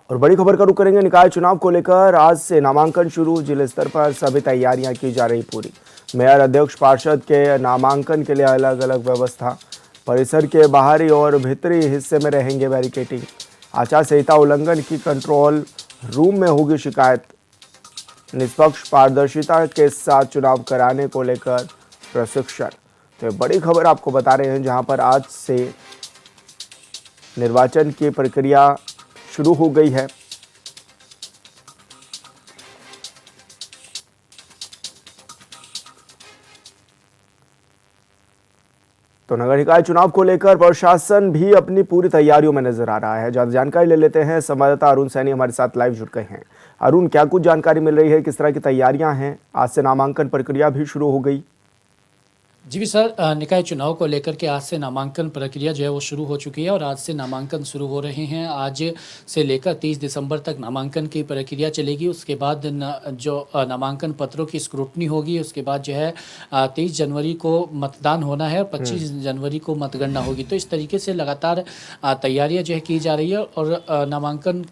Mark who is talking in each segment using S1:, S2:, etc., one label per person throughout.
S1: और बड़ी खबर का रुख करेंगे निकाय चुनाव को लेकर। आज से नामांकन शुरू, जिले स्तर पर सभी तैयारियां की जा रही पूरी। मेयर, अध्यक्ष, पार्षद के नामांकन के लिए अलग अलग व्यवस्था। परिसर के बाहरी और भीतरी हिस्से में रहेंगे बैरिकेडिंग। आचार संहिता उल्लंघन की कंट्रोल रूम में होगी शिकायत। निष्पक्ष पारदर्शिता के साथ चुनाव कराने को लेकर प्रशिक्षण। तो बड़ी खबर आपको बता रहे हैं, जहां पर आज से निर्वाचन की प्रक्रिया शुरू हो गई है। तो नगर निकाय चुनाव को लेकर प्रशासन भी अपनी पूरी तैयारियों में नजर आ रहा है। ज्यादा जानकारी ले लेते हैं, संवाददाता अरुण सैनी हमारे साथ लाइव जुड़ गए हैं। अरुण, क्या कुछ जानकारी मिल रही है, किस तरह की तैयारियां हैं? आज से नामांकन प्रक्रिया भी शुरू हो गई।
S2: जी सर, निकाय चुनाव को लेकर के आज से नामांकन प्रक्रिया जो है वो शुरू हो चुकी है और आज से नामांकन शुरू हो रहे हैं। आज से लेकर 30 दिसंबर तक नामांकन की प्रक्रिया चलेगी। उसके बाद जो नामांकन पत्रों की स्क्रूटनी होगी, उसके बाद जो है 23 जनवरी को मतदान होना है, 25 जनवरी को मतगणना होगी। तो इस तरीके से लगातार तैयारियां जो है की जा रही है और नामांकन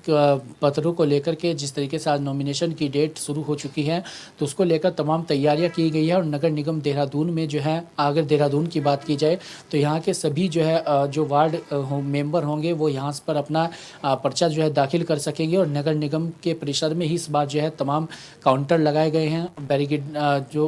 S2: पत्रों को लेकर के जिस तरीके से आज नॉमिनेशन की डेट शुरू हो चुकी है, तो उसको लेकर तमाम तैयारियां की गई है। और नगर निगम देहरादून में जो है, अगर देहरादून की बात की जाए तो यहाँ के सभी जो है जो वार्ड मेंबर होंगे वो यहाँ पर अपना पर्चा जो है दाखिल कर सकेंगे। और नगर निगम के परिसर में ही इस बार जो है तमाम काउंटर लगाए गए हैं, बैरिकेड जो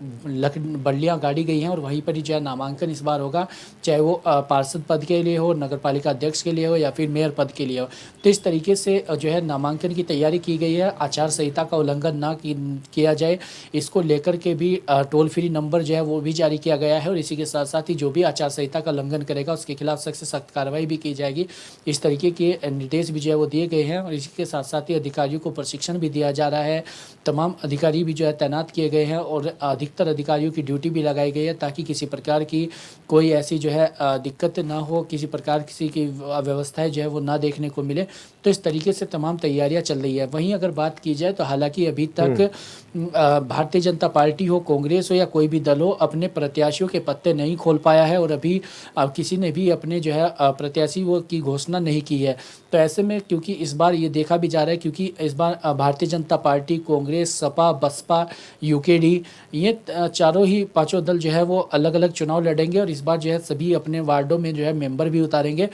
S2: बल्लियाँ गाड़ी गई हैं और वहीं पर ही जो है नामांकन इस बार होगा, चाहे वो पार्षद पद के लिए हो, नगर पालिका अध्यक्ष के लिए हो या फिर मेयर पद के लिए हो। तो इस तरीके से जो है नामांकन की तैयारी की गई है। आचार संहिता का उल्लंघन ना किया जाए, इसको लेकर के भी टोल फ्री नंबर जो है वो भी जारी किया गया है। और इसी के साथ साथ ही जो भी आचार संहिता का उल्लंघन करेगा उसके खिलाफ सख्त से सख्त कार्रवाई भी की जाएगी। इस तरीके के निर्देश भी जो है वो दिए गए हैं। और इसी के साथ साथ ही अधिकारियों को प्रशिक्षण भी दिया जा रहा है। तमाम अधिकारी भी जो है तैनात किए गए हैं और अधिकतर अधिकारियों की ड्यूटी भी लगाई गई है, ताकि किसी प्रकार की कोई ऐसी जो है दिक्कत ना हो, किसी प्रकार किसी की व्यवस्थाएं जो है वो ना देखने को मिले। तो इस तरीके से तमाम तैयारियां चल रही है। वहीं अगर बात की जाए तो हालांकि अभी तक भारतीय जनता पार्टी हो, कांग्रेस हो या कोई भी दल हो, अपने प्रत्याशियों के पत्ते नहीं खोल पाया है और अभी किसी ने भी अपने जो है प्रत्याशी वो की घोषणा नहीं की है। तो ऐसे में क्योंकि इस बार ये देखा भी जा रहा है, क्योंकि इस बार भारतीय जनता पार्टी, कांग्रेस, सपा, बसपा, यूकेडी, ये चारों ही पांचों दल जो है वो अलग अलग चुनाव लड़ेंगे और इस बार जो है सभी अपने वार्डों में जो है मेंबर भी उतारेंगे।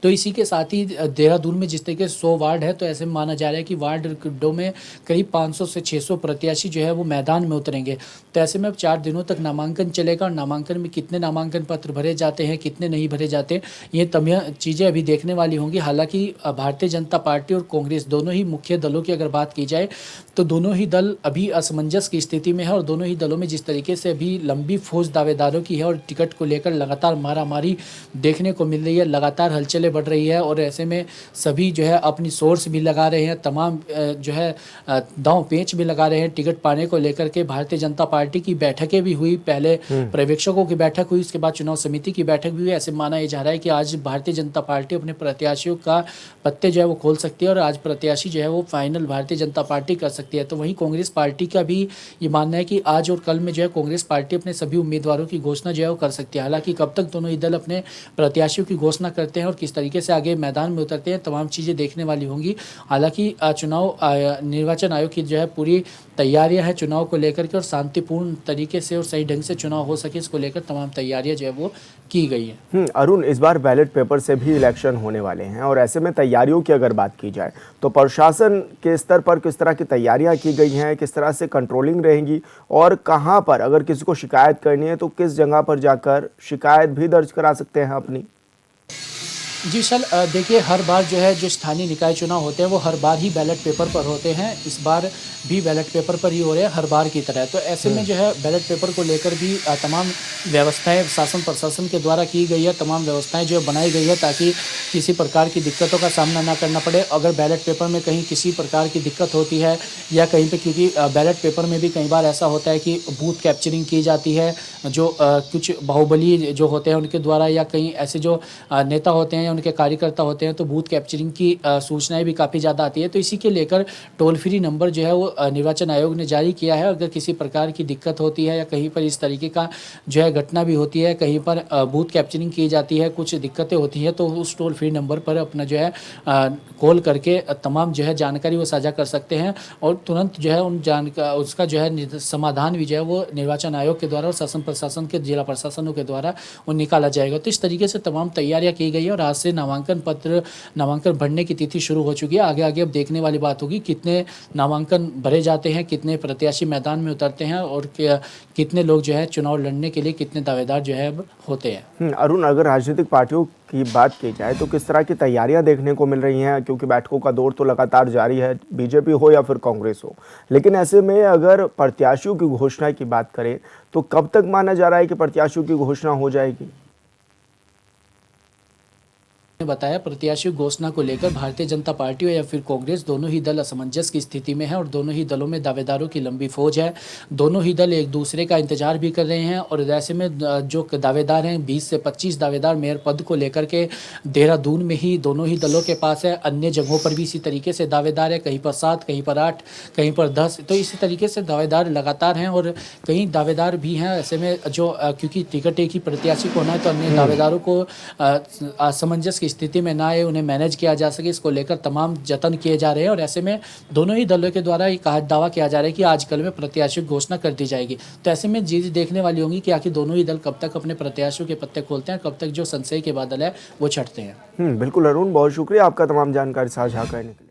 S2: तो इसी के साथ ही देहरादून में जिस तरीके से 100 वार्ड है, तो ऐसे में माना जा रहा है कि वार्डों में करीब 500 से 600 प्रत्याशी जो है वो मैदान में उतरेंगे। तो ऐसे में अब 4 दिनों तक नामांकन चलेगा और नामांकन में कितने नामांकन पत्र भरे जाते हैं, कितने नहीं भरे जाते, ये तमाम चीज़ें अभी देखने वाली होंगी। हालांकि भारतीय जनता पार्टी और कांग्रेस दोनों ही मुख्य दलों की अगर बात की जाए तो दोनों ही दल अभी असमंजस की स्थिति में है और दोनों ही दलों में जिस तरीके से अभी लंबी फौज दावेदारों की है और टिकट को लेकर लगातार मारामारी देखने को मिल रही है, लगातार हलचलें बढ़ रही है। और ऐसे में सभी जो है अपनी सोर्स भी लगा रहे हैं, तमाम जो है दांव पेच भी लगा रहे हैं टिकट पाने को लेकर के। भारतीय जनता पार्टी की बैठकें भी हुई, पहले पर्यवेक्षकों की बैठक हुई, उसके बाद चुनाव समिति की बैठक भी हुई। ऐसे माना यह जा रहा है कि आज भारतीय जनता पार्टी अपने प्रत्याशियों का पत्ते जो है वो खोल सकती है और आज प्रत्याशी जो है वो फाइनल भारतीय जनता पार्टी कर सकती है। तो वहीं कांग्रेस पार्टी का भी ये मानना है कि आज और कल में जो है कांग्रेस पार्टी अपने सभी उम्मीदवारों की घोषणा जो है वो कर सकती है। हालांकि कब तक दोनों ही दल अपने प्रत्याशियों की घोषणा करते हैं और किस तरीके से आगे मैदान में उतरते हैं, तमाम चीज़ें देखने वाली होंगी। हालांकि चुनाव निर्वाचन आयोग की जो है पूरी तैयारियां हैं चुनाव को लेकर के और शांतिपूर्ण तरीके से और सही ढंग से चुनाव हो सके, इसको लेकर तमाम तैयारियां जो है वो की गई है।
S1: अरुण, इस बार बैलेट पेपर से भी इलेक्शन होने वाले हैं और ऐसे में तैयारियों की अगर बात की जाए तो प्रशासन के स्तर पर किस तरह की तैयारियां की गई हैं, किस तरह से कंट्रोलिंग रहेंगी और कहां पर अगर किसी को शिकायत करनी है तो किस जगह पर जाकर शिकायत भी दर्ज करा सकते हैं अपनी?
S2: जी सर, देखिए हर बार जो है जो स्थानीय निकाय चुनाव होते हैं वो हर बार ही बैलेट पेपर पर होते हैं। इस बार भी बैलेट पेपर पर ही हो रहे हैं हर बार की तरह। तो ऐसे में जो है बैलेट पेपर को लेकर भी तमाम व्यवस्थाएं शासन प्रशासन के द्वारा की गई है, तमाम व्यवस्थाएं जो बनाई गई है ताकि किसी प्रकार की दिक्कतों का सामना ना करना पड़े। अगर बैलेट पेपर में कहीं किसी प्रकार की दिक्कत होती है या कहीं पे, क्योंकि बैलेट पेपर में भी कई बार ऐसा होता है कि बूथ कैप्चरिंग की जाती है, जो कुछ बाहुबली जो होते हैं उनके द्वारा या कहीं ऐसे जो नेता होते हैं उनके कार्यकर्ता होते हैं तो बूथ कैप्चरिंग की सूचनाएं भी काफ़ी ज़्यादा आती है। तो इसी के लेकर टोल फ्री नंबर जो है वो निर्वाचन आयोग ने जारी किया है। अगर किसी प्रकार की दिक्कत होती है या कहीं पर इस तरीके का जो है घटना भी होती है, कहीं पर बूथ कैप्चरिंग की जाती है, कुछ दिक्कतें होती हैं, तो उस टोल फ्री नंबर पर अपना जो है कॉल करके तमाम जो है जानकारी वो साझा कर सकते हैं और तुरंत जो है उसका जो है समाधान भी जो है वो निर्वाचन आयोग के द्वारा और शासन प्रशासन के जिला प्रशासनों के द्वारा वो निकाला जाएगा। तो इस तरीके से तमाम तैयारियां की गई है और आज से नामांकन भरने की तिथि शुरू हो चुकी है। आगे आगे अब देखने वाली बात होगी कितने नामांकन भरे जाते हैं, कितने प्रत्याशी मैदान में उतरते हैं और कितने लोग जो है चुनाव लड़ने के लिए कितने दावेदार जो है अब होते हैं।
S1: अरुण, अगर राजनीतिक पार्टियों की बात की जाए तो किस तरह की तैयारियां देखने को मिल रही हैं, क्योंकि बैठकों का दौर तो लगातार जारी है, बीजेपी हो या फिर कांग्रेस हो, लेकिन ऐसे में अगर प्रत्याशियों की घोषणा की बात करें तो कब तक माना जा रहा है कि प्रत्याशियों की घोषणा हो जाएगी?
S2: ने बताया प्रत्याशी घोषणा को लेकर भारतीय जनता पार्टी या फिर कांग्रेस दोनों ही दल असमंजस की स्थिति में है और दोनों ही दलों में दावेदारों की लंबी फौज है। दोनों ही दल एक दूसरे का इंतजार भी कर रहे हैं और ऐसे में जो दावेदार हैं 20 से 25 दावेदार मेयर पद को लेकर के देहरादून में ही दोनों ही दलों के पास है। अन्य जगहों पर भी इसी तरीके से दावेदार है, कहीं पर 7, कहीं पर 8, कहीं पर 10। तो इसी तरीके से दावेदार लगातार हैं और कई दावेदार भी हैं ऐसे में जो क्योंकि टिकट एक ही प्रत्याशी को होना है तो अन्य दावेदारों को असमंजस की स्थिति में ना आए, उन्हें मैनेज किया जा सके, इसको लेकर तमाम जतन किए जा रहे हैं और ऐसे में दोनों ही दलों के द्वारा ये दावा किया जा रहा है कि आज कल में प्रत्याशी घोषणा कर दी जाएगी। तो ऐसे में चीज़ देखने वाली होंगी कि आखिर दोनों ही दल कब तक अपने प्रत्याशियों के पत्ते खोलते हैं, कब तक जो संशय के बादल है वो छटते हैं।
S1: बिल्कुल अरुण, बहुत शुक्रिया आपका तमाम जानकारी साझा करने के लिए।